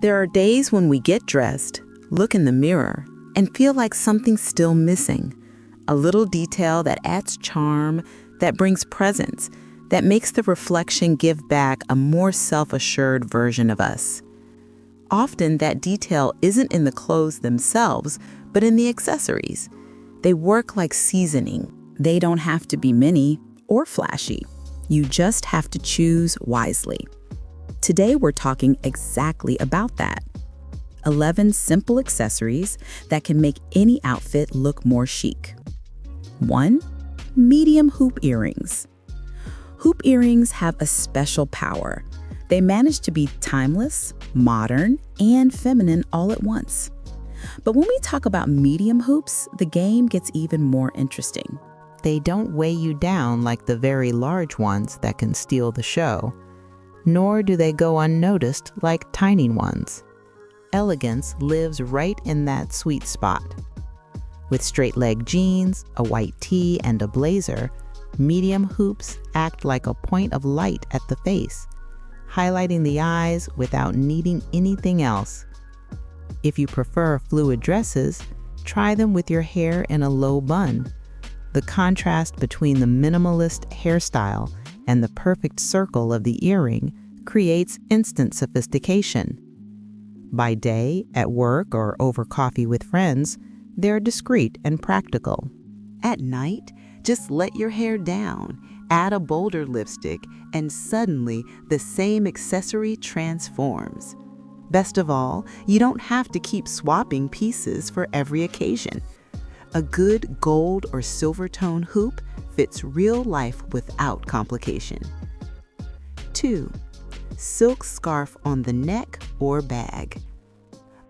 There are days when we get dressed, look in the mirror, and feel like something's still missing. A little detail that adds charm, that brings presence, that makes the reflection give back a more self-assured version of us. Often that detail isn't in the clothes themselves, but in the accessories. They work like seasoning. They don't have to be many or flashy. You just have to choose wisely. Today we're talking exactly about that. 11 simple accessories that can make any outfit look more chic. 1. Medium hoop earrings. Hoop earrings have a special power. They manage to be timeless, modern, and feminine all at once. But when we talk about medium hoops, the game gets even more interesting. They don't weigh you down like the very large ones that can steal the show, nor do they go unnoticed like tiny ones. Elegance lives right in that sweet spot. With straight-leg jeans, a white tee, and a blazer, medium hoops act like a point of light at the face, highlighting the eyes without needing anything else. If you prefer fluid dresses, try them with your hair in a low bun. The contrast between the minimalist hairstyle and the perfect circle of the earring creates instant sophistication. By day, at work, or over coffee with friends, they're discreet and practical. At night, just let your hair down, add a bolder lipstick, and suddenly the same accessory transforms. Best of all, you don't have to keep swapping pieces for every occasion. A good gold or silver tone hoop fits real life without complication. 2. Silk scarf on the neck or bag.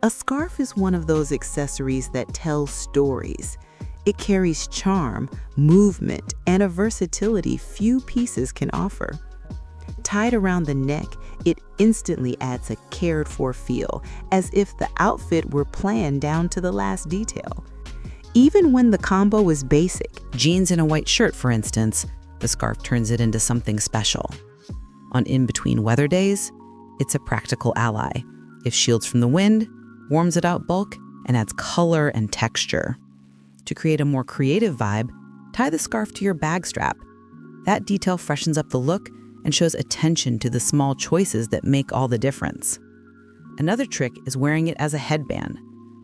A scarf is one of those accessories that tells stories. It carries charm, movement, and a versatility few pieces can offer. Tied around the neck, it instantly adds a cared-for feel, as if the outfit were planned down to the last detail. Even when the combo is basic, jeans and a white shirt for instance, the scarf turns it into something special. On in-between weather days, it's a practical ally. It shields from the wind, warms it out bulk, and adds color and texture. To create a more creative vibe, tie the scarf to your bag strap. That detail freshens up the look and shows attention to the small choices that make all the difference. Another trick is wearing it as a headband,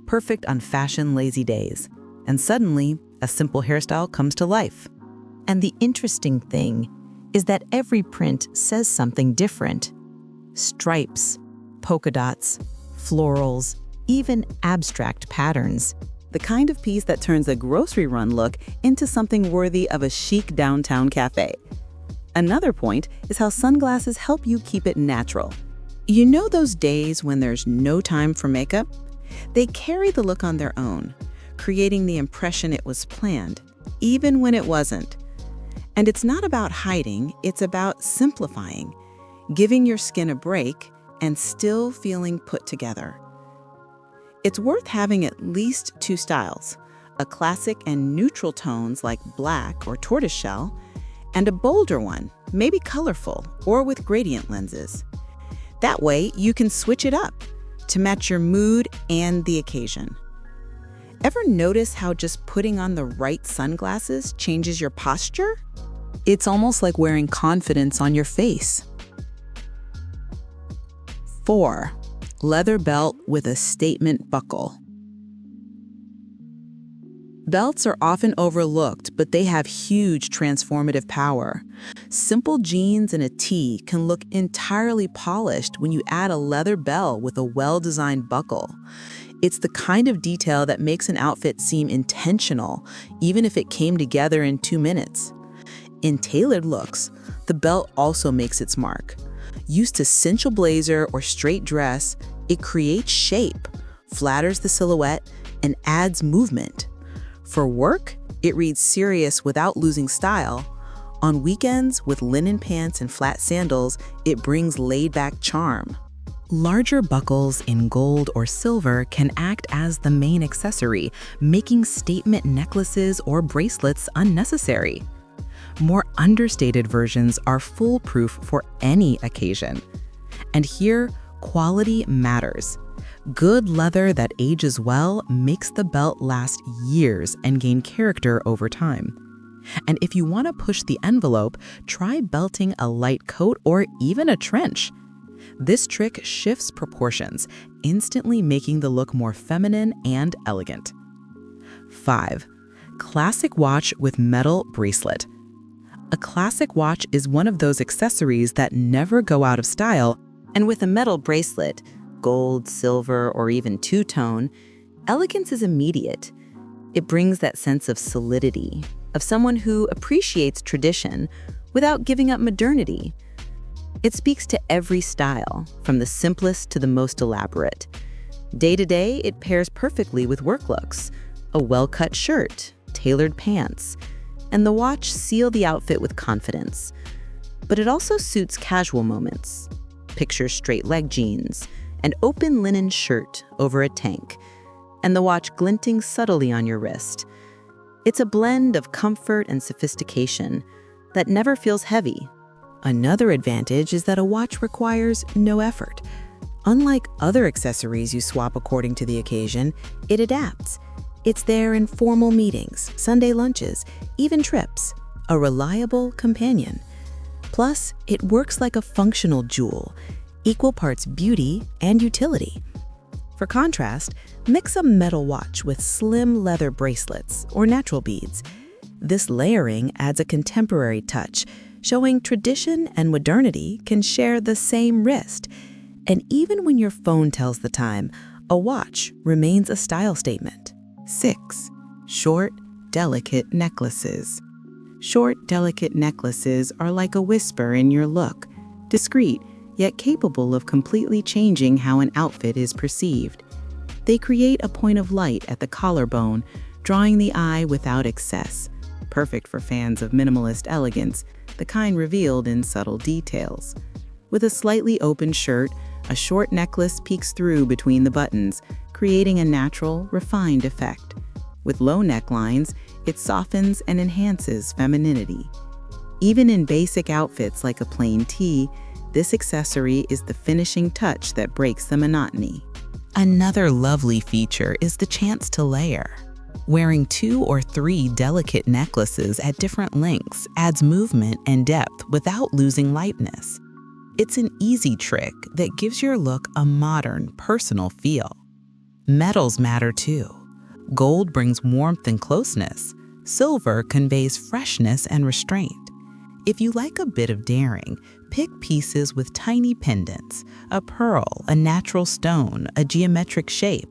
perfect on fashion lazy days. And suddenly, a simple hairstyle comes to life. And the interesting thing is that every print says something different. Stripes, polka dots, florals, even abstract patterns. The kind of piece that turns a grocery run look into something worthy of a chic downtown cafe. Another point is how sunglasses help you keep it natural. You know those days when there's no time for makeup? They carry the look on their own, creating the impression it was planned, even when it wasn't. And it's not about hiding, it's about simplifying, giving your skin a break and still feeling put together. It's worth having at least 2 styles, a classic and neutral tones like black or tortoiseshell, and a bolder one, maybe colorful or with gradient lenses. That way you can switch it up to match your mood and the occasion. Ever notice how just putting on the right sunglasses changes your posture? It's almost like wearing confidence on your face. 4. Leather belt with a statement buckle. Belts are often overlooked, but they have huge transformative power. Simple jeans and a tee can look entirely polished when you add a leather belt with a well-designed buckle. It's the kind of detail that makes an outfit seem intentional, even if it came together in 2 minutes. In tailored looks, the belt also makes its mark. Used to cinch a blazer or straight dress, it creates shape, flatters the silhouette, and adds movement. For work, it reads serious without losing style. On weekends, with linen pants and flat sandals, it brings laid-back charm. Larger buckles in gold or silver can act as the main accessory, making statement necklaces or bracelets unnecessary. More understated versions are foolproof for any occasion. And here, quality matters. Good leather that ages well makes the belt last years and gain character over time. And if you want to push the envelope, try belting a light coat or even a trench. This trick shifts proportions, instantly making the look more feminine and elegant. 5. Classic watch with metal bracelet. A classic watch is one of those accessories that never go out of style, And with a metal bracelet, gold, silver, or even two-tone, elegance is immediate. It brings that sense of solidity, of someone who appreciates tradition without giving up modernity. It speaks to every style, from the simplest to the most elaborate. Day to day, it pairs perfectly with work looks, a well-cut shirt, tailored pants, and the watch seal the outfit with confidence. But it also suits casual moments. Picture straight leg jeans, an open linen shirt over a tank, and the watch glinting subtly on your wrist. It's a blend of comfort and sophistication that never feels heavy. Another advantage is that a watch requires no effort. Unlike other accessories you swap according to the occasion, it adapts. It's there in formal meetings, Sunday lunches, even trips, a reliable companion. Plus, it works like a functional jewel, equal parts beauty and utility. For contrast, mix a metal watch with slim leather bracelets or natural beads. This layering adds a contemporary touch, showing tradition and modernity can share the same wrist. And even when your phone tells the time, a watch remains a style statement. 6. Short, delicate necklaces. Short, delicate necklaces are like a whisper in your look, discreet, yet capable of completely changing how an outfit is perceived. They create a point of light at the collarbone, drawing the eye without excess, perfect for fans of minimalist elegance, the kind revealed in subtle details. With a slightly open shirt, a short necklace peeks through between the buttons, creating a natural, refined effect. With low necklines, it softens and enhances femininity. Even in basic outfits like a plain tee, this accessory is the finishing touch that breaks the monotony. Another lovely feature is the chance to layer. Wearing 2 or 3 delicate necklaces at different lengths adds movement and depth without losing lightness. It's an easy trick that gives your look a modern, personal feel. Metals matter too. Gold brings warmth and closeness. Silver conveys freshness and restraint. If you like a bit of daring, pick pieces with tiny pendants, a pearl, a natural stone, a geometric shape,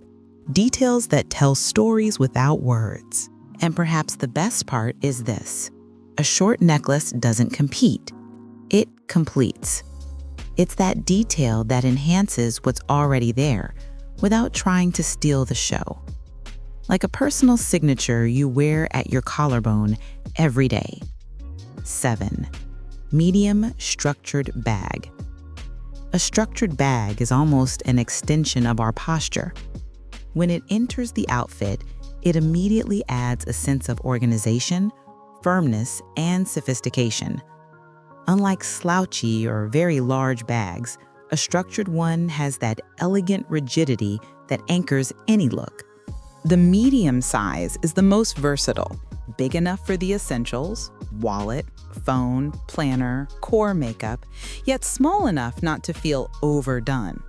details that tell stories without words. And perhaps the best part is this: a short necklace doesn't compete, it completes. It's that detail that enhances what's already there without trying to steal the show. Like a personal signature you wear at your collarbone every day. 7. Medium structured bag. A structured bag is almost an extension of our posture. When it enters the outfit, it immediately adds a sense of organization, firmness, and sophistication. Unlike slouchy or very large bags, a structured one has that elegant rigidity that anchors any look. The medium size is the most versatile, big enough for the essentials, wallet, phone, planner, core makeup, yet small enough not to feel overdone.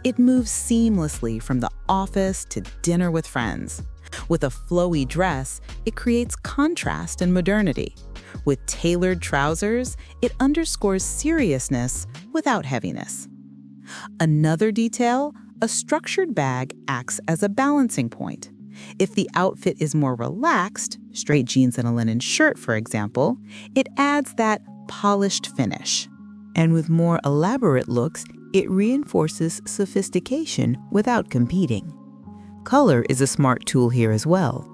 It moves seamlessly from the office to dinner with friends. With a flowy dress, it creates contrast and modernity. With tailored trousers, it underscores seriousness without heaviness. Another detail, a structured bag acts as a balancing point. If the outfit is more relaxed, straight jeans and a linen shirt, for example, it adds that polished finish. And with more elaborate looks, it reinforces sophistication without competing. Color is a smart tool here as well.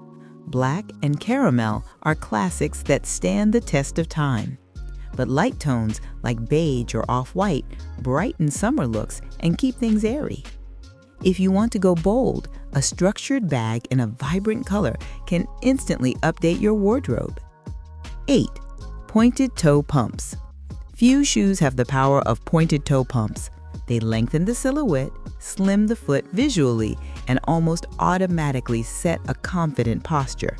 Black and caramel are classics that stand the test of time. But light tones like beige or off-white brighten summer looks and keep things airy. If you want to go bold, a structured bag in a vibrant color can instantly update your wardrobe. 8. Pointed toe pumps. Few shoes have the power of pointed toe pumps. They lengthen the silhouette, slim the foot visually, and almost automatically set a confident posture.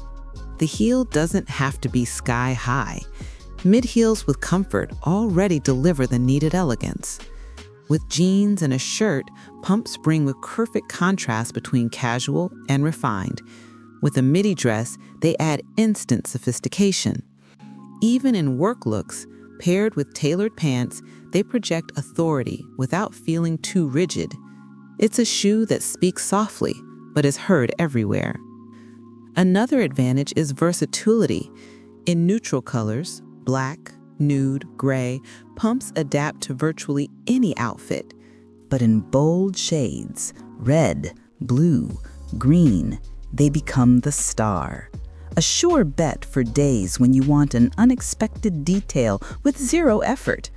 The heel doesn't have to be sky high. Mid-heels with comfort already deliver the needed elegance. With jeans and a shirt, pumps bring a perfect contrast between casual and refined. With a midi dress, they add instant sophistication. Even in work looks, paired with tailored pants, they project authority without feeling too rigid. It's a shoe that speaks softly, but is heard everywhere. Another advantage is versatility. In neutral colors, black, nude, gray, pumps adapt to virtually any outfit. But in bold shades, red, blue, green, they become the star. A sure bet for days when you want an unexpected detail with zero effort.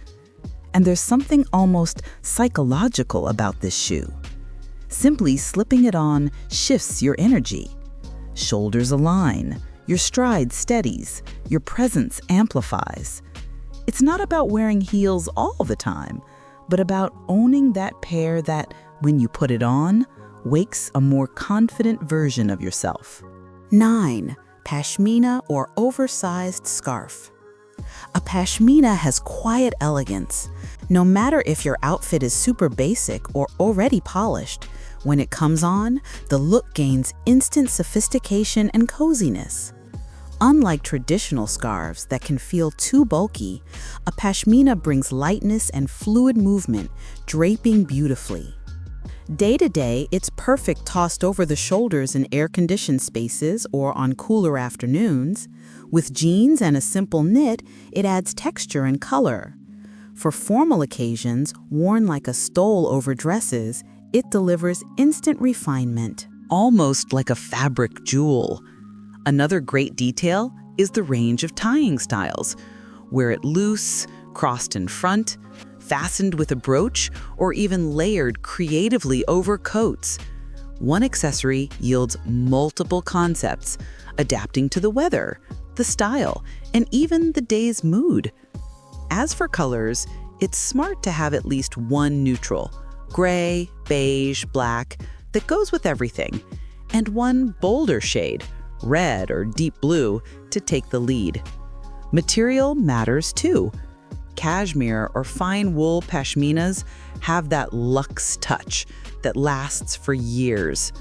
And there's something almost psychological about this shoe. Simply slipping it on shifts your energy. Shoulders align, your stride steadies, your presence amplifies. It's not about wearing heels all the time, but about owning that pair that, when you put it on, wakes a more confident version of yourself. 9. Pashmina or oversized scarf. A pashmina has quiet elegance. No matter if your outfit is super basic or already polished, when it comes on, the look gains instant sophistication and coziness. Unlike traditional scarves that can feel too bulky, a pashmina brings lightness and fluid movement, draping beautifully. Day to day, it's perfect tossed over the shoulders in air-conditioned spaces or on cooler afternoons. With jeans and a simple knit, it adds texture and color. For formal occasions, worn like a stole over dresses, it delivers instant refinement. Almost like a fabric jewel. Another great detail is the range of tying styles. Wear it loose, crossed in front, fastened with a brooch, or even layered creatively over coats. One accessory yields multiple concepts, adapting to the weather, the style, and even the day's mood. As for colors, it's smart to have at least one neutral, gray, beige, black, that goes with everything, and one bolder shade, red or deep blue, to take the lead. Material matters too. Cashmere or fine wool pashminas have that luxe touch that lasts for years.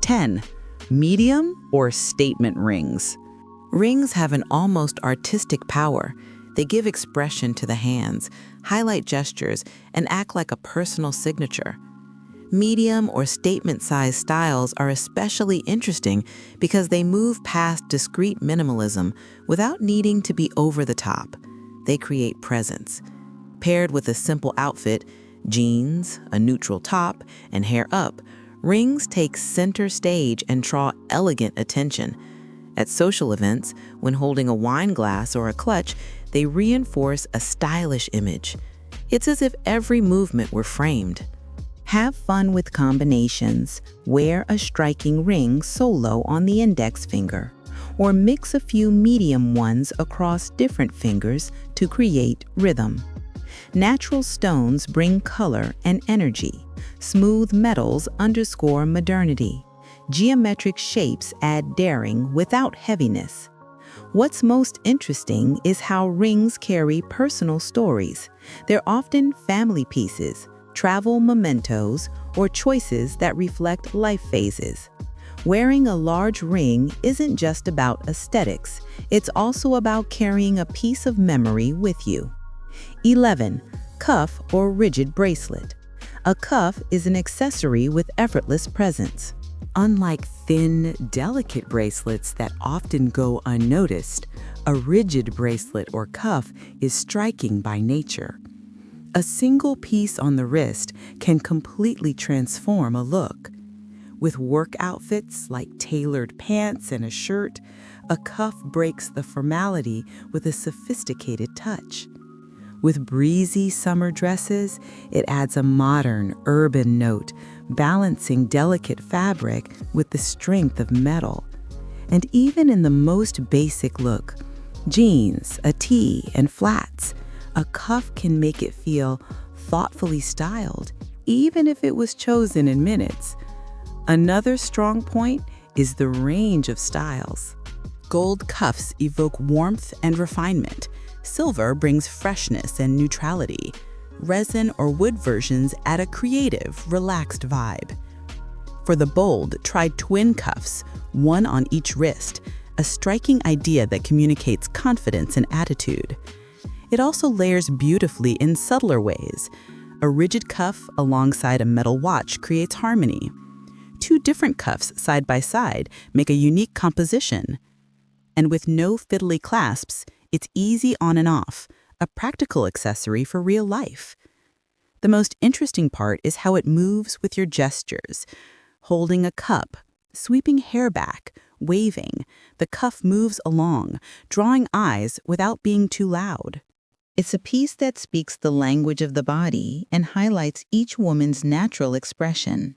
10. Medium or statement rings. Rings have an almost artistic power. They give expression to the hands, highlight gestures, and act like a personal signature. Medium or statement-sized styles are especially interesting because they move past discreet minimalism without needing to be over the top. They create presence. Paired with a simple outfit, jeans, a neutral top, and hair up, rings take center stage and draw elegant attention. At social events, when holding a wine glass or a clutch, they reinforce a stylish image. It's as if every movement were framed. Have fun with combinations. Wear a striking ring solo on the index finger, or mix a few medium ones across different fingers to create rhythm. Natural stones bring color and energy. Smooth metals underscore modernity. Geometric shapes add daring without heaviness. What's most interesting is how rings carry personal stories. They're often family pieces, travel mementos, or choices that reflect life phases. Wearing a large ring isn't just about aesthetics, it's also about carrying a piece of memory with you. 11. Cuff or rigid bracelet. A cuff is an accessory with effortless presence. Unlike thin, delicate bracelets that often go unnoticed, a rigid bracelet or cuff is striking by nature. A single piece on the wrist can completely transform a look. With work outfits like tailored pants and a shirt, a cuff breaks the formality with a sophisticated touch. With breezy summer dresses, it adds a modern, urban note, balancing delicate fabric with the strength of metal. And even in the most basic look, jeans, a tee, and flats, a cuff can make it feel thoughtfully styled, even if it was chosen in minutes. Another strong point is the range of styles. Gold cuffs evoke warmth and refinement. Silver brings freshness and neutrality. Resin or wood versions add a creative, relaxed vibe. For the bold, try twin cuffs, one on each wrist, a striking idea that communicates confidence and attitude. It also layers beautifully in subtler ways. A rigid cuff alongside a metal watch creates harmony. Two different cuffs side by side make a unique composition. And with no fiddly clasps, it's easy on and off, a practical accessory for real life. The most interesting part is how it moves with your gestures. Holding a cup, sweeping hair back, waving, the cuff moves along, drawing eyes without being too loud. It's a piece that speaks the language of the body and highlights each woman's natural expression.